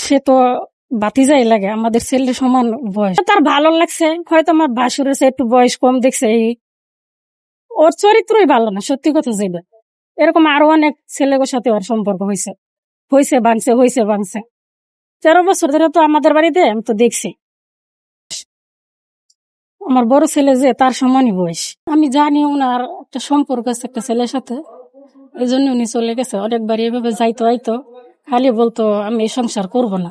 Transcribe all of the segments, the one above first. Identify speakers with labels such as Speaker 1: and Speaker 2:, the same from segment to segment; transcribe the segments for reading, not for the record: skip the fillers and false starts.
Speaker 1: সে তো বাতিজাই লাগে, আমাদের ছেলে সমান বয়স। তার ভালো লাগছে, হয়তো আমার ভাসুরের একটু বয়স কম দেখছে, ওর চরিত্রই ভালো না, সত্যি কথা যেটা। এরকম আরো অনেক ছেলের সাথে ওর সম্পর্ক হয়েছে, ভাঙছে। 13 বছর ধরে তো আমাদের বাড়িতে আমি তো দেখছি। আমার বড় ছেলে যে তার সমানই বয়স। আমি জানি ওনার একটা সম্পর্ক আছে একটা ছেলের সাথে, এই জন্য উনি চলে গেছে। অনেকবার এভাবে যাইতো আইতো, খালি বলতো আমি এই সংসার করব না,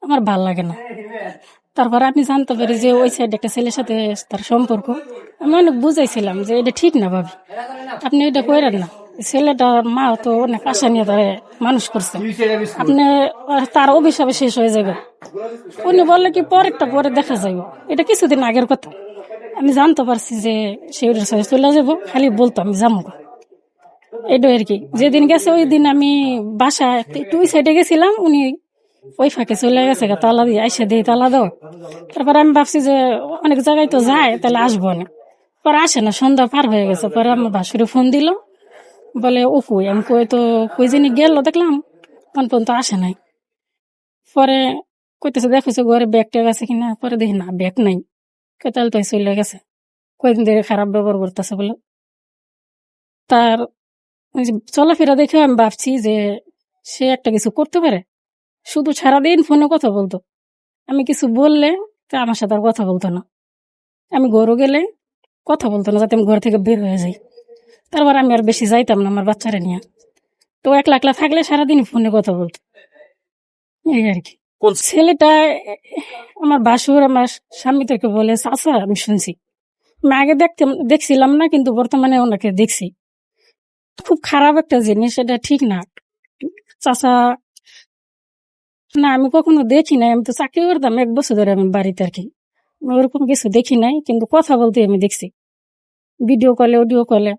Speaker 1: আমার ভাল লাগে না। তারপর আমি জানতে পারি যে ওই সাইড একটা ছেলের সাথে তার সম্পর্ক। আমি অনেক বুঝাইছিলাম যে এটা ঠিক না ভাবি, আপনি এটা করেন না। ছেলেটার মা তো অনেক আশা নিয়ে তারা মানুষ করছে, আপনি তার অভিশাপে শেষ হয়ে যাবে। উনি বললে কি পরে দেখা যাবে, এটা কিছুদিন আগের কথা। আমি জানতে পারছি যে সে চলে যাবো, খালি বলতো আমি যাবো। এটাই আর কি। যেদিন গেছে ওই দিন আমি বাসায় একটু ওই সাইডে গেছিলাম, উনি ওই ফাঁকে চলে গেছে, তালা দিয়ে আইসা দিয়ে তালা দাও। তারপরে আমি ভাবছি যে অনেক জায়গায় তো যায়, তাহলে আসবো না। পরে আসে না, সন্ধ্যা পার হয়ে গেছে। পরে আমার ভাসুরে ফোন দিল, বলে ও কই। আমি কই তো কই যিনি গেল দেখলাম, কোন পর্যন্ত আসে নাই। পরে কইতেছে দেখেছে ঘরে ব্যাগ ট্যাগ আছে কিনা, পরে দেখি না ব্যাগ নাই। তাহলে তো চলে গেছে, কয়েকদিন ধরে খারাপ ব্যবহার করতেছে বলে। তার চলাফেরা দেখে আমি ভাবছি যে সে একটা কিছু করতে পারে। শুধু সারাদিন ফোনে কথা বলতো, আমি কিছু বললে তা আমার সাথে আর কথা বলতো না। আমি ঘরে গেলে কথা বলতো না, যাতে আমি ঘর থেকে বের হয়ে যাই। তারপর আমি আর বেশি যাইতাম না আমার বাচ্চারা নিয়ে। তো একলা একলা থাকলে সারাদিন ফোনে কথা বলতো, এই আর কি। ছেলেটা আমার বাসুর আমার স্বামী থেকে বলে চাচা, আমি শুনছি। আমি আগে দেখছিলাম না, কিন্তু বর্তমানে ওনাকে দেখছি। খুব খারাপ একটা জিনিস, এটা ঠিক না চাচা। না, আমি কখনো দেখি নাই, আমি তো চাকরি করতাম 1 বছর ধরে আমি বাড়িতে আর কি। ওরকম কিছু দেখি নাই, কিন্তু কথা বলতে আমি দেখছি ভিডিও কলে অডিও কলে।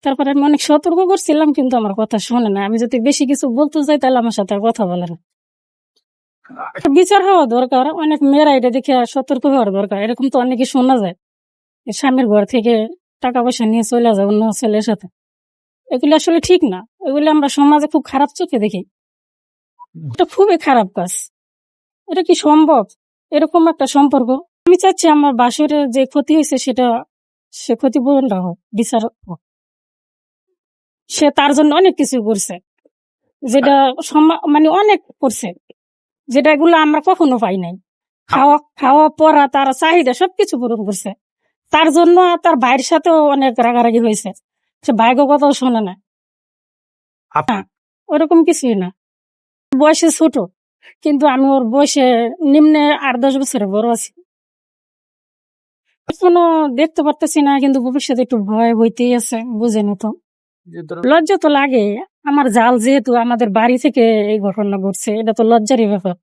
Speaker 1: তারপরে আমি অনেক সতর্ক করছিলাম, কিন্তু আমার কথা শোনে না। আমি যদি বেশি কিছু বলতে যাই তাহলে আমার সাথে আর কথা বলে না। বিচার হওয়া দরকার, অনেক মেয়েরা এটা দেখে সতর্ক হওয়ার দরকার। এরকম তো অনেকে শোনা যায়, স্বামীর ঘর থেকে টাকা পয়সা নিয়ে চলে যায় অন্য ছেলের সাথে। এগুলি আসলে ঠিক না, এগুলি আমরা সমাজে খুব খারাপ চোখে দেখি। এটা খুবই খারাপ কাজ। এটা কি সম্ভব এরকম একটা সম্পর্ক? আমি চাচ্ছি আমার বাসরের যে ক্ষতি হয়েছে সেটা সে ক্ষতিপূরণটা হোক, বিচার হোক। সে তার জন্য অনেক কিছু করছে, যেটা মানে অনেক করছে, যেটা এগুলো আমরা কখনো পাই নাই। খাওয়া পড়া তার চাহিদা সবকিছু পূরণ করছে। তার জন্য তার ভাইয়ের সাথেও অনেক রাগারাগি হয়েছে, সে ভাইগো কথাও শোনে না। ওরকম কিছুই না, বয়সে ছোট, কিন্তু আমি ওর বয়সে নিম্নে 8-10 বছরের বড় আছি। এখনো দেখতে পারতেছি না, কিন্তু ভবিষ্যতে একটু ভয় হইতেই আছে, বুঝেনি তো। লজ্জা তো লাগে, আমার জাল যেহেতু আমাদের বাড়ি থেকে এই ঘটনা ঘটছে, এটা তো লজ্জারই ব্যাপার।